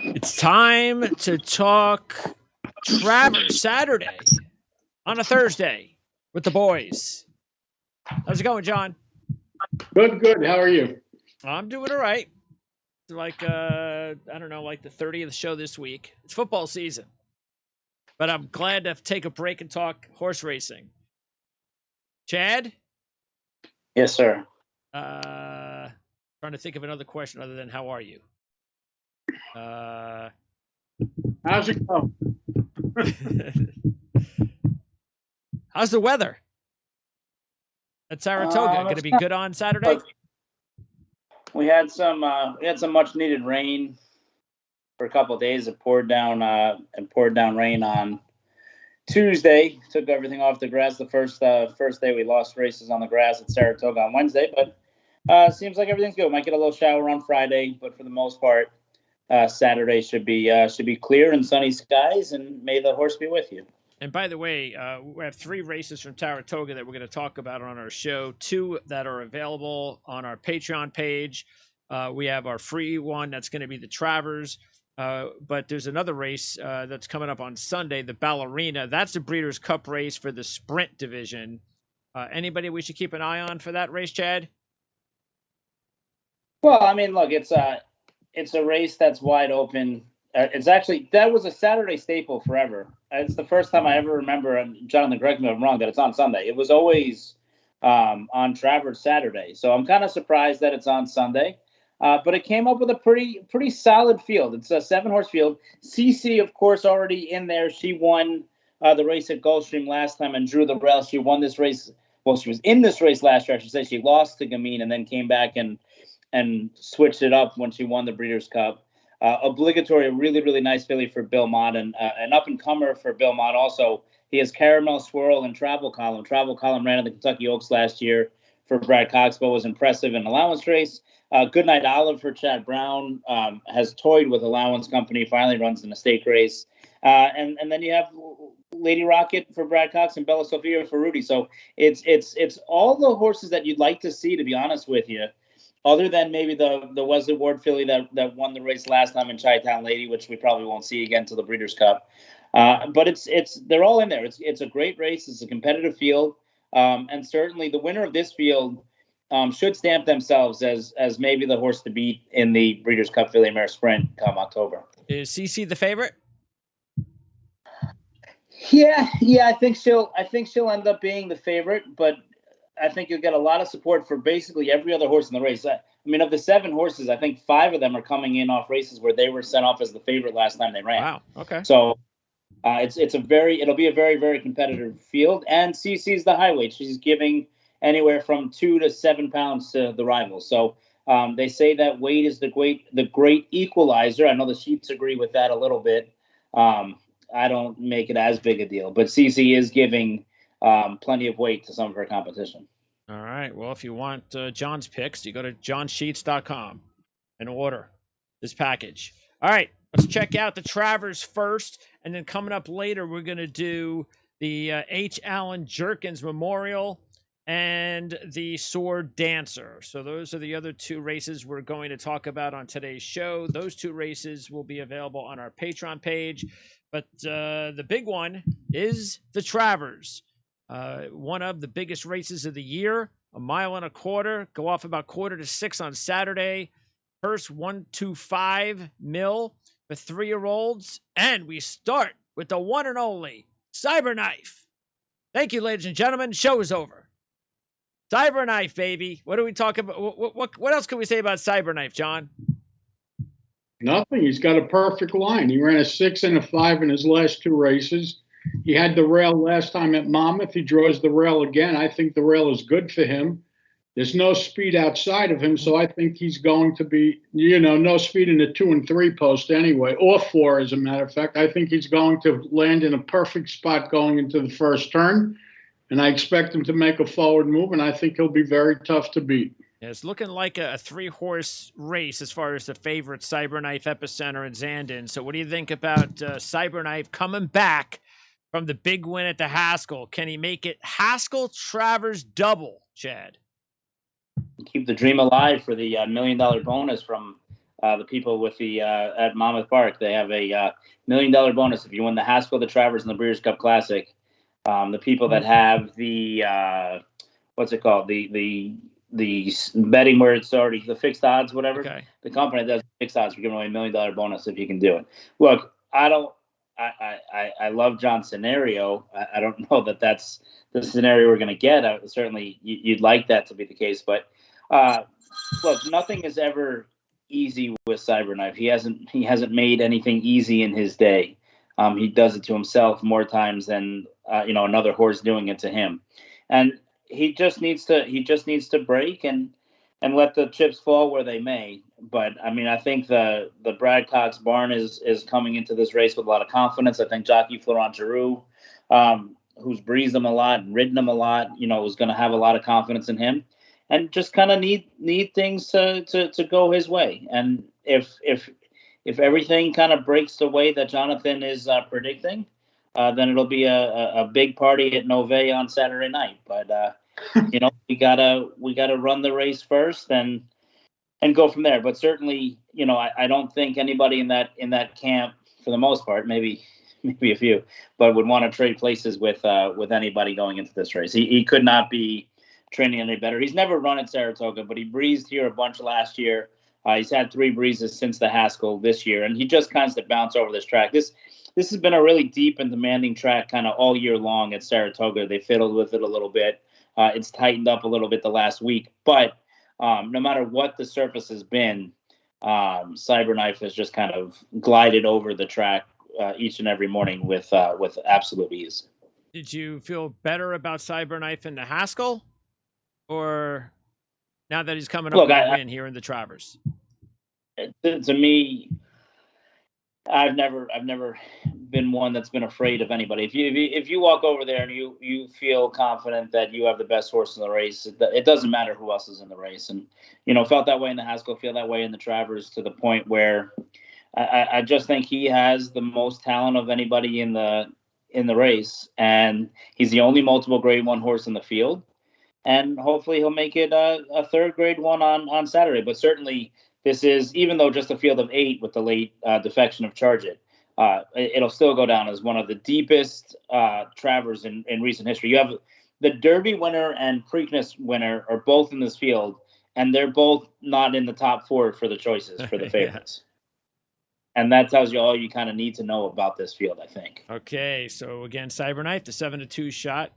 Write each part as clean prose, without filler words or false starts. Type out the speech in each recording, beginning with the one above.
It's time to talk Travers Saturday on a Thursday with the boys. How's it going, John? Good. How are you? I'm doing all right. Like I don't know, like the 30th show this week. It's football season, but I'm glad to take a break and talk horse racing. Chad? Yes, sir. Trying to think of another question other than how are you? How's it going? How's the weather at Saratoga? Going to be good on Saturday? We had some much needed rain for a couple of days. It poured down rain on Tuesday. Took everything off the grass. The first day we lost races on the grass at Saratoga on Wednesday, but seems like everything's good. Might get a little shower on Friday, but for the most part, Saturday should be clear and sunny skies, and may the horse be with you. And by the way, we have 3 races from Saratoga that we're going to talk about on our show, 2 that are available on our Patreon page. We have our free one that's going to be the Travers, but there's another race that's coming up on Sunday, the Ballerina. That's the Breeders' Cup race for the sprint division. Anybody we should keep an eye on for that race, Chad? Well, I mean, look, it's a race that's wide open. That was a Saturday staple forever. It's the first time I ever remember, and Jonathan, correct me if I'm wrong, that it's on Sunday. It was always on Travers Saturday. So I'm kind of surprised that it's on Sunday. But it came up with a pretty solid field. It's a 7-horse field. CC, of course, already in there. She won the race at Gulfstream last time and drew the rail. She won this race. Well, she was in this race last year. I should say she lost to Gamine and then came back and switched it up when she won the Breeders' Cup. Obligatory, really, really nice filly for Bill Mott, and an up-and-comer for Bill Mott also. He has Caramel Swirl and Travel Column. Travel Column ran at the Kentucky Oaks last year for Brad Coxbow, was impressive in allowance race. Goodnight Olive for Chad Brown has toyed with Allowance Company, finally runs in a stake race. And then you have Lady Rocket for Brad Cox and Bella Sophia for Rudy. So it's all the horses that you'd like to see, to be honest with you, other than maybe the Wesley Ward filly that won the race last time in Chi-Town Lady, which we probably won't see again till the Breeders' Cup. But they're all in there. It's a great race. It's a competitive field. And certainly the winner of this field should stamp themselves as maybe the horse to beat in the Breeders' Cup Filly Mare Sprint come October. Is CC the favorite? Yeah, I think she'll end up being the favorite, but I think you'll get a lot of support for basically every other horse in the race. I mean, of the 7 horses, I think 5 of them are coming in off races where they were sent off as the favorite last time they ran. Wow. Okay. So it'll be a very, very competitive field, and CC's the high weight. She's giving anywhere from 2 to 7 pounds to the rivals. So they say that weight is the great equalizer. I know the sheets agree with that a little bit. I don't make it as big a deal, but CC is giving plenty of weight to some of her competition. All right. Well, if you want John's picks, you go to johnsheets.com and order this package. All right. Let's check out the Travers first, and then coming up later, we're going to do the H. Allen Jerkins Memorial and the Sword Dancer. So those are the other 2 races we're going to talk about on today's show. Those 2 races will be available on our Patreon page. But the big one is the Travers. One of the biggest races of the year, 1.25 miles, go off about 5:45 on Saturday. First 125 mil for 3-year-olds. And we start with the one and only Cyberknife. Thank you, ladies and gentlemen. Show is over. Cyberknife, baby. What do we talk about? What else can we say about Cyberknife, John? Nothing. He's got a perfect line. He ran a 6 and a 5 in his last 2 races. He had the rail last time at Monmouth. He draws the rail again. I think the rail is good for him. There's no speed outside of him, so I think he's going to be, no speed in the 2 and 3 post anyway, or 4, as a matter of fact. I think he's going to land in a perfect spot going into the first turn, and I expect him to make a forward move, and I think he'll be very tough to beat. Yeah, it's looking like a 3-horse race as far as the favorite, Cyberknife, Epicenter, and Zanden. So what do you think about Cyberknife coming back from the big win at the Haskell? Can he make it Haskell-Travers double, Chad? Keep the dream alive for the $1 million bonus from the people with the at Monmouth Park. They have a $1 million bonus if you win the Haskell, the Travers, and the Breeders' Cup Classic. The people that have the what's it called, the betting where it's already the fixed odds, whatever. Okay. The company that does fixed odds, we're giving away $1 million bonus if you can do it. Look, I love John's scenario. I don't know that that's the scenario we're going to get. Certainly, you'd like that to be the case, but look, nothing is ever easy with Cyberknife. He hasn't made anything easy in his day. He does it to himself more times than another horse doing it to him, and he just needs to break and let the chips fall where they may. But I mean, I think the Brad Cox barn is coming into this race with a lot of confidence. I think jockey Florent Giroux, who's breezed him a lot and ridden him a lot, is going to have a lot of confidence in him, and just kind of need things to go his way. And if everything kind of breaks the way that Jonathan is predicting, then it'll be a big party at Nové on Saturday night. But we gotta run the race first and go from there. But certainly, I don't think anybody in that camp, for the most part, maybe a few, but would want to trade places with anybody going into this race. He could not be training any better. He's never run at Saratoga, but he breezed here a bunch last year. He's had 3 breezes since the Haskell this year, and he just kinds to bounce over this track. This has been a really deep and demanding track kind of all year long at Saratoga. They fiddled with it a little bit. It's tightened up a little bit the last week, but no matter what the surface has been, Cyberknife has just kind of glided over the track each and every morning with absolute ease. Did you feel better about Cyberknife in the Haskell, or now that he's coming up with a win here in the Travers? To me, I've never been one that's been afraid of anybody. If you walk over there and you feel confident that you have the best horse in the race, it doesn't matter who else is in the race. And felt that way in the Haskell, feel that way in the Travers, to the point where I just think he has the most talent of anybody in the race, and he's the only multiple grade 1 horse in the field. And hopefully he'll make it a third grade 1 on Saturday. But certainly this is, even though just a field of 8 with the late defection of Charge It, it'll still go down as one of the deepest Travers in recent history. You have the Derby winner and Preakness winner are both in this field, and they're both not in the top 4 for the choices for the favorites. And that tells you all you kind of need to know about this field, I think. Okay, so again, Cyberknife, the 7-2 shot,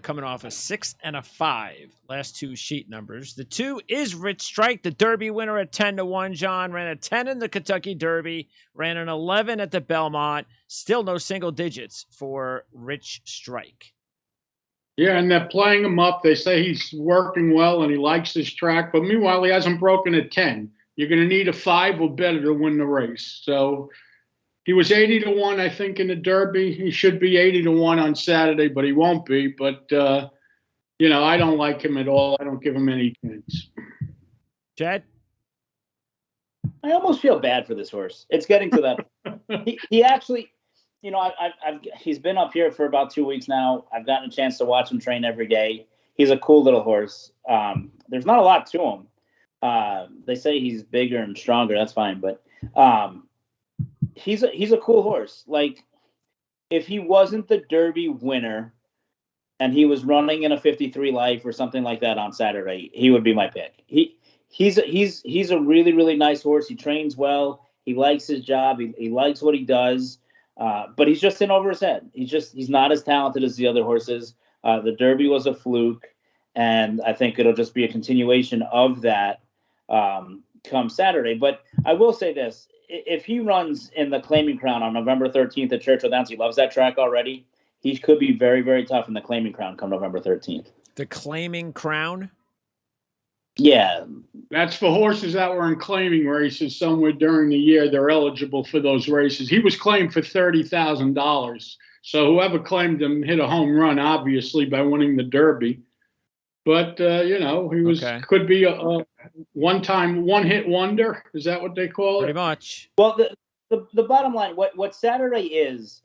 coming off a 6 and a 5. Last 2 sheet numbers. The 2 is Rich Strike, the Derby winner at 10-1. John ran a 10 in the Kentucky Derby, ran an 11 at the Belmont. Still no single digits for Rich Strike. Yeah, and they're playing him up. They say he's working well and he likes this track, but meanwhile he hasn't broken a 10. You're going to need a 5 or better to win the race. So he was 80-1, I think, in the Derby. He should be 80-1 on Saturday, but he won't be. But, I don't like him at all. I don't give him any chance. Chad? I almost feel bad for this horse. It's getting to that. he actually, he's been up here for about 2 weeks now. I've gotten a chance to watch him train every day. He's a cool little horse. There's not a lot to him. They say he's bigger and stronger. That's fine, but he's a cool horse. Like, if he wasn't the Derby winner and he was running in a 53 Life or something like that on Saturday, he would be my pick. He's a really, really nice horse. He trains well. He likes his job. He likes what he does. But he's just in over his head. He's not as talented as the other horses. The Derby was a fluke, and I think it'll just be a continuation of that come Saturday. But I will say this: if he runs in the Claiming Crown on November 13th at Churchill Downs, he loves that track already. He could be very, very tough in the Claiming Crown come November 13th. The Claiming Crown? Yeah. That's for horses that were in claiming races somewhere during the year. They're eligible for those races. He was claimed for $30,000. So whoever claimed him hit a home run, obviously, by winning the Derby. But, he was could be a one-time, one-hit wonder. Is that what they call it? Pretty much. Well, the bottom line, what Saturday is,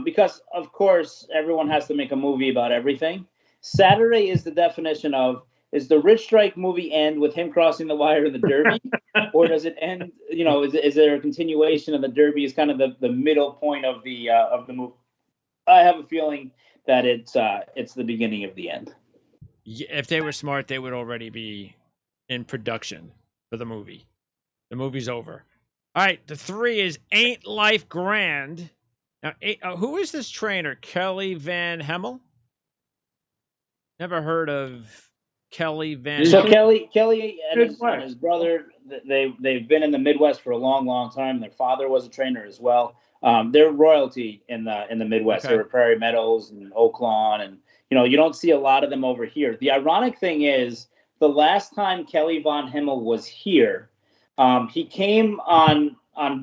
because, of course, everyone has to make a movie about everything. Saturday is the definition of, is the Rich Strike movie end with him crossing the wire in the Derby, or does it end? Is there a continuation of the Derby? Is kind of the middle point of the movie? I have a feeling that it's the beginning of the end. If they were smart, they would already be in production for the movie. The movie's over. All right, the 3 is Ain't Life Grand. Now, who is this trainer? Kelly Van Hemel? Never heard of Kelly Van. So Kelly and his brother, they've been in the Midwest for a long, long time. Their father was a trainer as well. They're royalty in the Midwest. Okay. They're Prairie Meadows and Oak Lawn, and you don't see a lot of them over here. The ironic thing is, the last time Kelly Von Himmel was here, he came on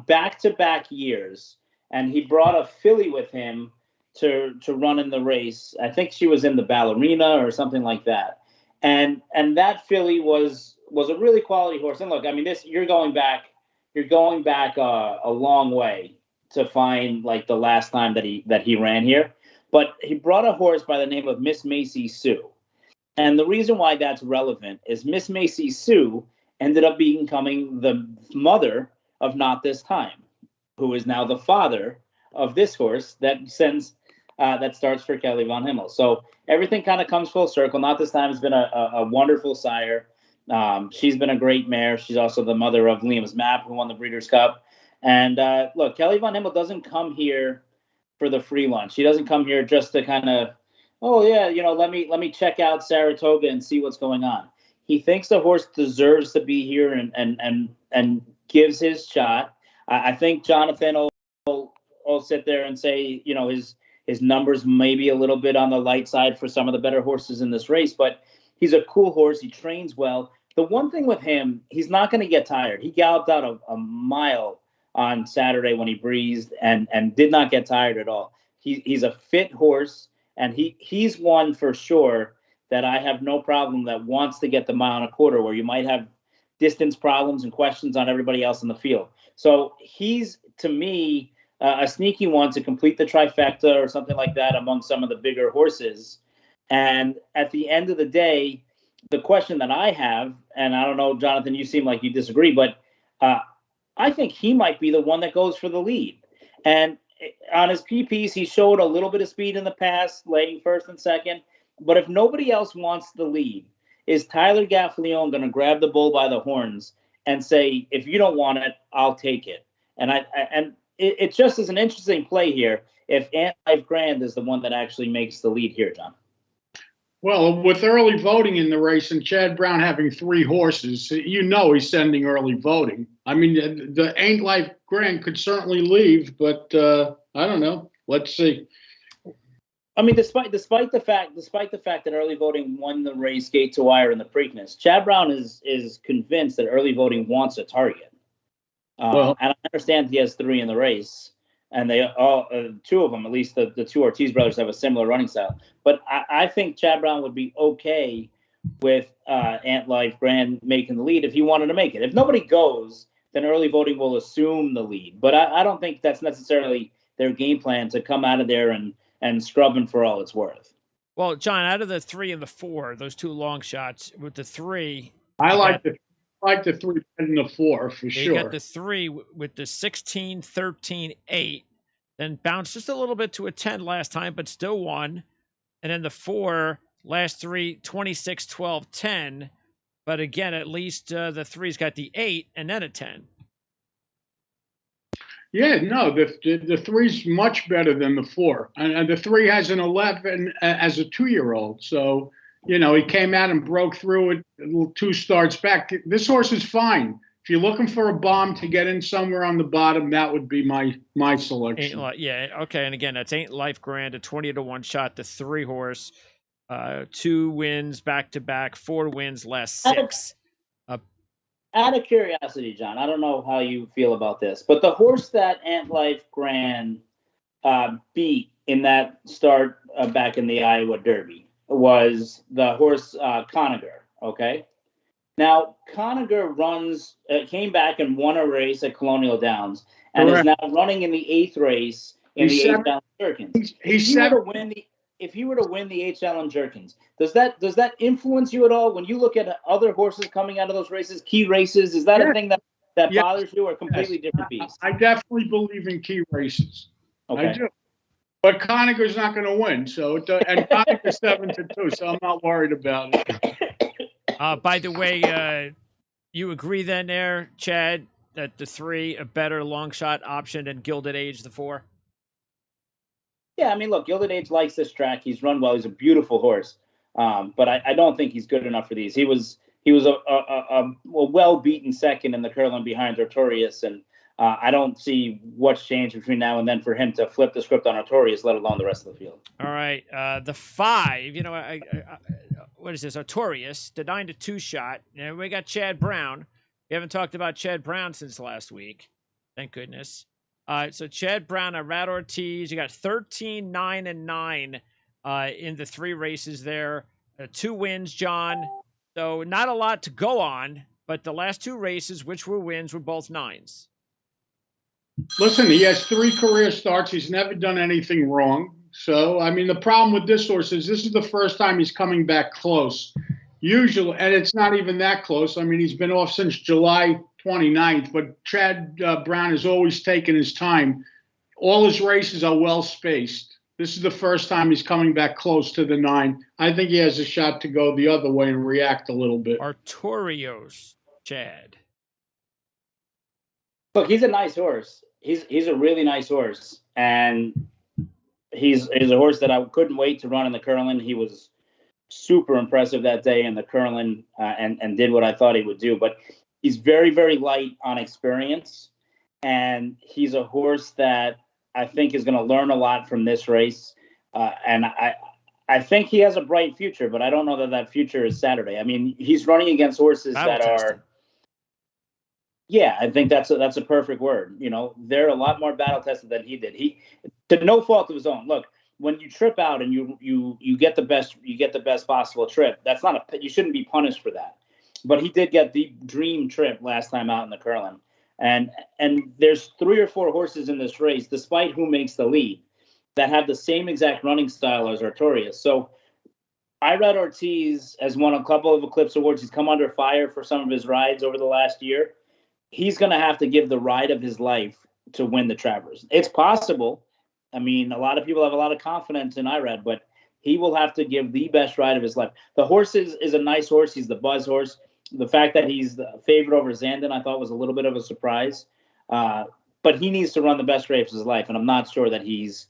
back-to-back years, and he brought a filly with him to run in the race. I think she was in the Ballerina or something like that. And that filly was a really quality horse. And look, I mean, you're going back a long way to find like the last time that he ran here. But he brought a horse by the name of Miss Macy Sue. And the reason why that's relevant is Miss Macy Sue ended up becoming the mother of Not This Time, who is now the father of this horse that starts for Kelly Von Himmel. So everything kind of comes full circle. Not This Time has been a wonderful sire. She's been a great mare. She's also the mother of Liam's Map, who won the Breeders' Cup. And look, Kelly Von Himmel doesn't come here for the free lunch. She doesn't come here just to kind of, let me check out Saratoga and see what's going on. He thinks the horse deserves to be here and gives his shot. I think Jonathan will sit there and say, his numbers may be a little bit on the light side for some of the better horses in this race, but he's a cool horse. He trains well. The one thing with him, he's not going to get tired. He galloped out a mile on Saturday when he breezed and did not get tired at all. He's a fit horse, and he's one for sure that I have no problem that wants to get the mile and a quarter, where you might have distance problems and questions on everybody else in the field. So he's, to me, a sneaky one to complete the trifecta or something like that among some of the bigger horses. And at the end of the day, the question that I have, and I don't know, Jonathan, you seem like you disagree, but I think he might be the one that goes for the lead. And on his PPs, he showed a little bit of speed in the past, laying first and second. But if nobody else wants the lead, is Tyler Gaffalione going to grab the bull by the horns and say, if you don't want it, I'll take it? And it just is an interesting play here if Ant Life Grand is the one that actually makes the lead here, John. Well, with early voting in the race and Chad Brown having 3 horses, he's sending early voting. I mean, the Ain't Life Grand could certainly leave, but I don't know. Let's see. I mean, despite the fact that early voting won the race gate to wire in the Preakness, Chad Brown is convinced that early voting wants a target. And I understand he has 3 in the race, and they all 2 of them, at least the 2 Ortiz brothers, have a similar running style. But I think Chad Brown would be okay with Ant Life Grand making the lead if he wanted to make it. If nobody goes, then early voting will assume the lead. But I don't think that's necessarily their game plan to come out of there and scrubbing for all it's worth. Well, John, out of the 3 and the 4, those 2 long shots, with the 3, I like the 3 and the 4 for sure. You got the 3 with the 16, 13, 8, then bounced just a little bit to a 10 last time, but still won. And then the 4, last 3, 26, 12, 10. But again, at least the 3's got the 8 and then a 10. Yeah, no, the 3's much better than the 4. And the 3 has an 11 as a 2-year-old. So, he came out and broke through it 2 starts back. This horse is fine. If you're looking for a bomb to get in somewhere on the bottom, that would be my selection. Okay. And again, that's Ain't Life Grand, a 20-1 shot, the 3 horse, 2 wins back-to-back, 4 wins last 6. Out of curiosity, John, I don't know how you feel about this, but the horse that Ant Life Grand beat in that start back in the Iowa Derby was the horse Conager, okay? Now, Conager came back and won a race at Colonial Downs and is now running in the 8th race in the 8th Down Americans. if he were to win the H. Allen Jerkins, does that influence you at all when you look at other horses coming out of those races, key races? Is that a thing that bothers you, or completely different beast? I definitely believe in key races. Okay. I do. But Conacher's not going to win, and Conacher's 7-2, so I'm not worried about it. By the way, you agree then there, Chad, that the 3 a better long shot option than Gilded Age, the 4? Yeah, I mean, look, Gilded Age likes this track. He's run well. He's a beautiful horse, but I don't think he's good enough for these. He was a well beaten second in the Curlin behind Artorius, and I don't see what's changed between now and then for him to flip the script on Artorius, let alone the rest of the field. All right, the 5. You know, what is this? Artorius, the 9-2 shot. And we got Chad Brown. We haven't talked about Chad Brown since last week. Thank goodness. So Chad Brown, Rat Ortiz. You got 13, 9, and 9 in the 3 races there. 2 wins, John. So not a lot to go on, but the last 2 races, which were wins, were both 9s. Listen, he has 3 career starts. He's never done anything wrong. So, I mean, the problem with this horse is this is the first time he's coming back close. Usually, and it's not even that close. I mean, he's been off since July 29th, but Chad Brown has always taken his time. All his races are well spaced. This is the first time he's coming back close to the 9. I think he has a shot to go the other way and react a little bit. Artorius, Chad. Look, he's a nice horse. He's a really nice horse, and he's a horse that I couldn't wait to run in the Curlin. He was super impressive that day in the Curlin, and did what I thought he would do. But he's very, very light on experience, and he's a horse that I think is going to learn a lot from this race. And I think he has a bright future, but I don't know that future is Saturday. I mean, he's running against horses that are. Yeah, I think that's a perfect word. You know, they're a lot more battle tested than he did. He, to no fault of his own. Look, when you trip out and you get the best possible trip, you shouldn't be punished for that. But he did get the dream trip last time out in the Curlin. And there's 3 or 4 horses in this race, despite who makes the lead, that have the same exact running style as Artorius. So I read Ortiz has won a couple of Eclipse Awards. He's come under fire for some of his rides over the last year. He's going to have to give the ride of his life to win the Travers. It's possible. I mean, a lot of people have a lot of confidence in Irad, but he will have to give the best ride of his life. The horse is a nice horse. He's the buzz horse. The fact that he's the favorite over Zanden, I thought was a little bit of a surprise. But he needs to run the best race of his life, and I'm not sure that he's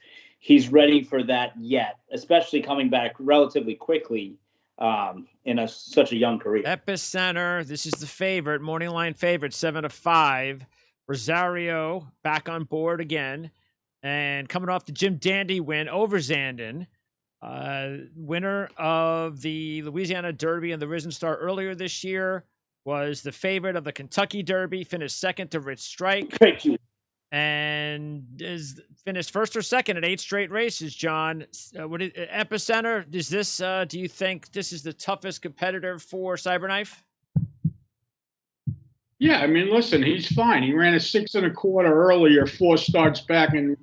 ready for that yet, especially coming back relatively quickly in such a young career. Epicenter, this is the favorite, morning line favorite, 7-5. Rosario back on board again, and coming off the Jim Dandy win over Zanden. Winner of the Louisiana Derby and the Risen Star earlier this year, was the favorite of the Kentucky Derby, finished second to Rich Strike. Thank you. And is finished first or second at 8 straight races, John. Epicenter, is this, do you think this is the toughest competitor for Cyberknife? Yeah, I mean, listen, he's fine. He ran a 6 1/4 earlier, 4 starts back, and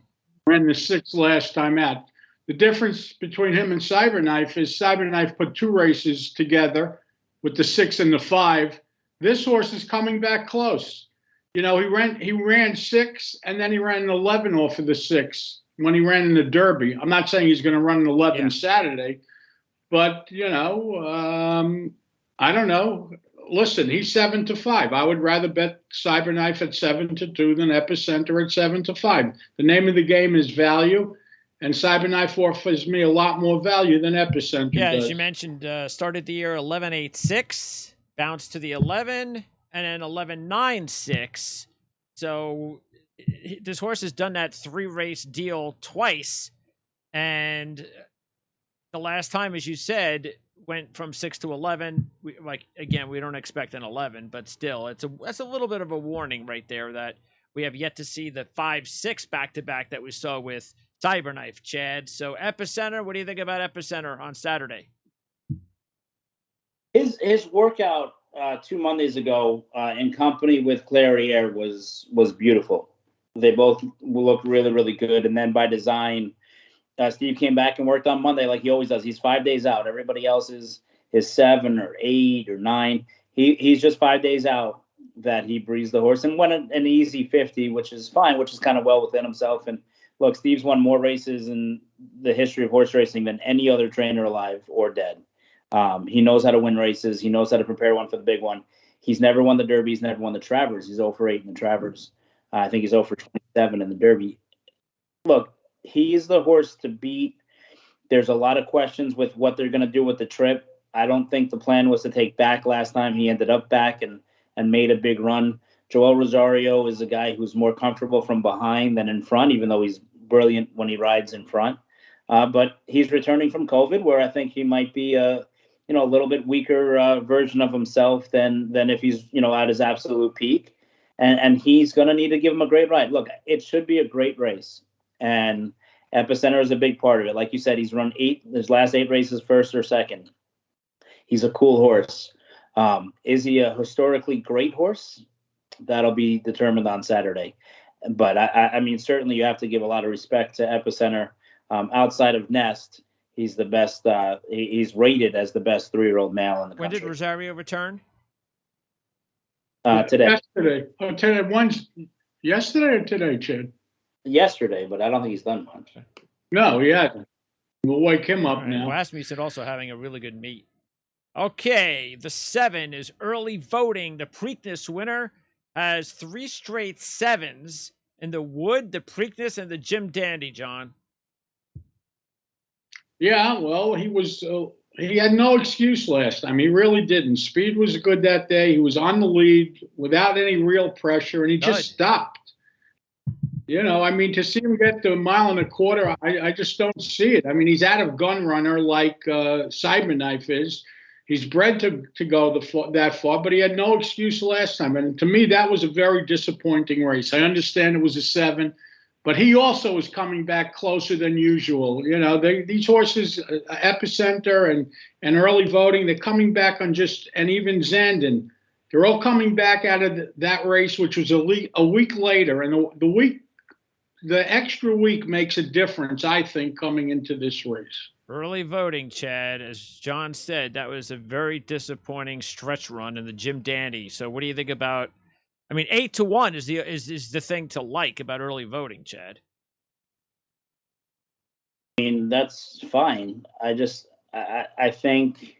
ran the 6 last time out. The difference between him and Cyberknife is Cyberknife put 2 races together with the 6 and the 5. This horse is coming back close. You know, he ran 6, and then he ran an 11 off of the 6 when he ran in the Derby. I'm not saying he's going to run an 11 Saturday, but, you know, I don't know. Listen, he's 7-5. I would rather bet Cyberknife at 7-2 than Epicenter at 7-5. The name of the game is value, and Cyberknife offers me a lot more value than Epicenter does. As you mentioned, started the year 11-8-6, bounced to the 11, and then 11-9-6. So this horse has done that 3-race deal twice, and the last time, as you said, went from 6 to 11. We don't expect an 11, but still, that's a little bit of a warning right there that we have yet to see the 5-6 back-to-back that we saw with Cyberknife, Chad. So Epicenter, what do you think about Epicenter on Saturday? His workout 2 Mondays ago in company with Clairiere was beautiful. They both looked really, really good. And then by design, Steve came back and worked on Monday like he always does. He's 5 days out. Everybody else is 7 or 8 or 9. He's just 5 days out that he breezed the horse and won an easy 50, which is fine, which is kind of well within himself. And look, Steve's won more races in the history of horse racing than any other trainer alive or dead. He knows how to win races. He knows how to prepare one for the big one. He's never won the Derby. He's never won the Travers. He's 0 for 8 in the Travers. I think he's 0 for 27 in the Derby. Look, he's the horse to beat. There's a lot of questions with what they're going to do with the trip. I don't think the plan was to take back last time. He ended up back and made a big run. Joel Rosario is a guy who's more comfortable from behind than in front, even though he's brilliant when he rides in front. But he's returning from COVID, where I think he might be a little bit weaker version of himself than if he's at his absolute peak. And he's going to need to give him a great ride. Look, it should be a great race. And Epicenter is a big part of it. Like you said, he's run his last 8 races, first or second. He's a cool horse. Is he a historically great horse? That'll be determined on Saturday. But I mean, certainly you have to give a lot of respect to Epicenter. Outside of Nest, he's the best. He's rated as the best 3-year-old male in the country. When did Rosario return? Today. Yesterday or today, Chad? Yesterday, but I don't think he's done much. No, he hasn't. We'll wake him up now. Blasphemy said also having a really good meet. Okay, the 7 is early voting. The Preakness winner has 3 straight 7s in the Wood, the Preakness, and the Jim Dandy, John. Yeah, well, he had no excuse last time. He really didn't. Speed was good that day. He was on the lead without any real pressure, and he just stopped. I mean, to see him get to 1.25 miles, I just don't see it. I mean, he's out of gun runner like Cyberknife is. He's bred to go that far, but he had no excuse last time. And to me, that was a very disappointing race. I understand it was a 7, but he also was coming back closer than usual. These horses, Epicenter and early voting, they're coming back on and even Zanden, they're all coming back out of that race, which was a week later. And the extra week makes a difference, I think, coming into this race. Early voting, Chad. As John said, that was a very disappointing stretch run in the Jim Dandy. So what do you think about, 8-1 is the thing to like about early voting, Chad? I mean, that's fine. I think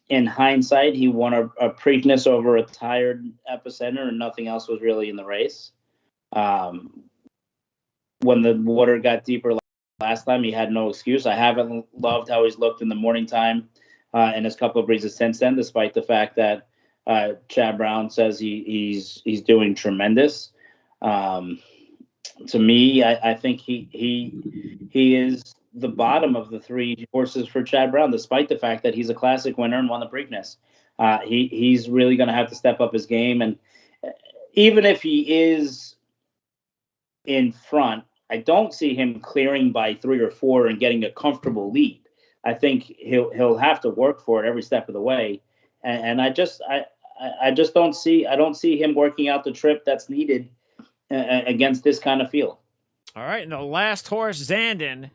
in hindsight, he won a Preakness over a tired Epicenter, and nothing else was really in the race. When the water got deeper last time, he had no excuse. I haven't loved how he's looked in the morning time in his couple of breezes since then, despite the fact that Chad Brown says he's doing tremendous. To me, I think he is the bottom of the 3 horses for Chad Brown, despite the fact that he's a classic winner and won the Preakness. He's really going to have to step up his game. And even if he is in front, I don't see him clearing by 3 or 4 and getting a comfortable lead. I think he'll have to work for it every step of the way. And I just don't see him working out the trip that's needed against this kind of field. All right, and the last horse, Zanden,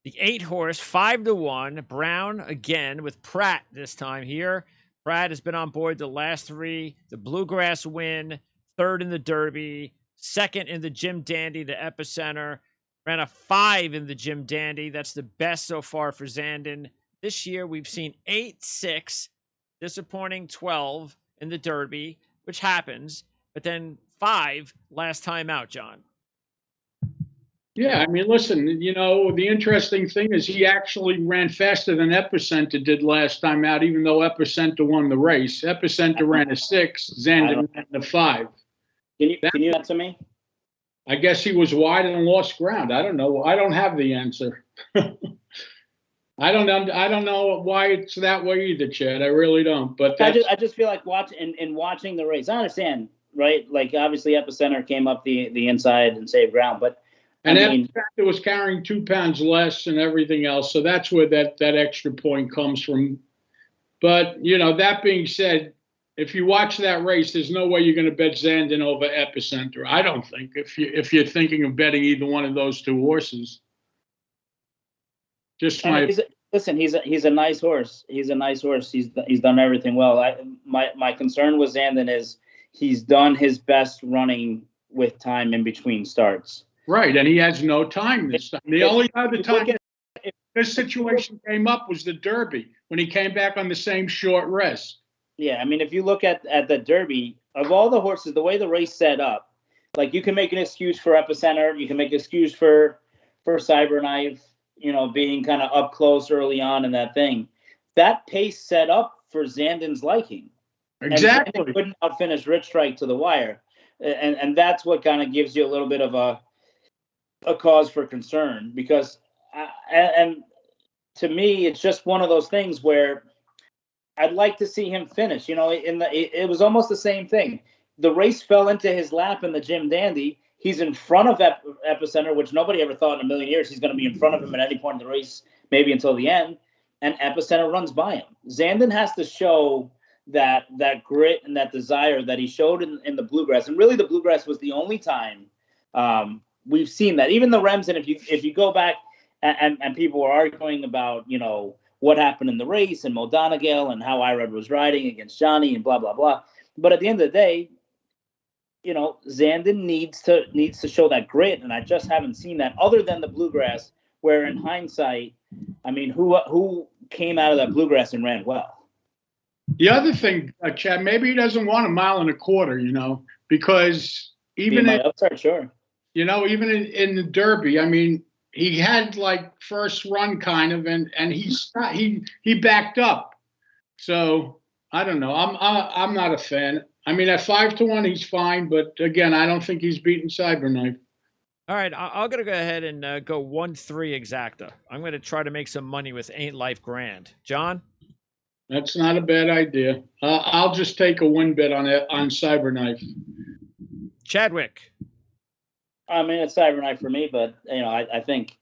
the 8 horse, 5-1. Brown again with Pratt this time here. Pratt has been on board the last 3. The Bluegrass win, 3rd in the Derby, 2nd in the Jim Dandy, the Epicenter. Ran a 5 in the Jim Dandy. That's the best so far for Zanden. This year we've seen 8-6, disappointing 12 in the Derby, which happens, but then 5 last time out, John. Yeah, I mean, listen, the interesting thing is he actually ran faster than Epicenter did last time out, even though Epicenter won the race. Epicenter ran a 6, Zanden ran a 5. Can you answer me? I guess he was wide and lost ground. I don't know. I don't have the answer. I don't know why it's that way either, Chad. I really don't. But I just feel like watching the race. I understand, right? Like obviously Epicenter came up the inside and saved ground, but Epicenter was carrying 2 pounds less and everything else, so that's where that extra point comes from. But that being said, if you watch that race, there's no way you're going to bet Zanden over Epicenter. I don't think if you're thinking of betting either one of those 2 horses. Just I mean, my listen, he's a nice horse. He's a nice horse. He's done everything well. My concern with Zanden is he's done his best running with time in between starts. right, and he has no time this time. The only other time if this situation came up was the Derby when he came back on the same short rest. Yeah, I mean, if you look at the Derby, of all the horses, the way the race set up, like you can make an excuse for Epicenter, you can make an excuse for Cyberknife, being kind of up close early on in that thing. That pace set up for Zanden's liking. Exactly. And Zanden couldn't outfinish Rich Strike to the wire. And that's what kind of gives you a little bit of a cause for concern, because and to me, it's just one of those things where I'd like to see him finish. It was almost the same thing. The race fell into his lap in the Jim Dandy. He's in front of Epicenter, which nobody ever thought in a million years he's going to be in front of him at any point in the race, maybe until the end. And Epicenter runs by him. Zanden has to show that grit and that desire that he showed in the Bluegrass. And really, the Bluegrass was the only time we've seen that. Even the Remsen, if you go back and people were arguing about, what happened in the race and Mo Donegal and how Irad was riding against Johnny and blah, blah, blah. But at the end of the day, Zanden needs to show that grit, and I just haven't seen that other than the Bluegrass, where in hindsight, I mean, who came out of that Bluegrass and ran well? The other thing, Chad, maybe he doesn't want 1.25 miles, because even even in the Derby, I mean, he had like first run kind of, and he backed up. So I don't know. I'm not a fan. I mean, at 5-1, he's fine, but again, I don't think he's beaten Cyberknife. All right, I'm gonna go ahead and go 1-3 exacta. I'm gonna try to make some money with Ain't Life Grand. John? That's not a bad idea. I'll just take a win bet on Cyberknife. Chadwick? I mean, it's Cyberknife for me, but I think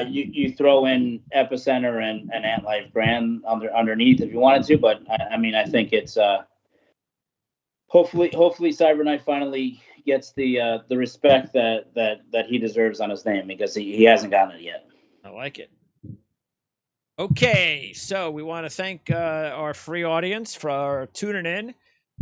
you throw in Epicenter and Ant Life Grand underneath if you wanted to, but I mean, I think it's hopefully Cyberknife finally gets the respect that he deserves on his name, because he hasn't gotten it yet. I like it. Okay, so we want to thank our free audience for tuning in.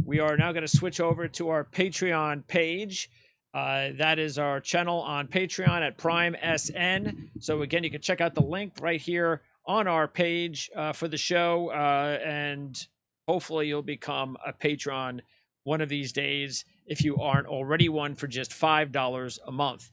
We are now going to switch over to our Patreon page. That is our channel on Patreon at Prime SN. So again, you can check out the link right here on our page for the show, and hopefully you'll become a patron one of these days if you aren't already one for just $5 a month.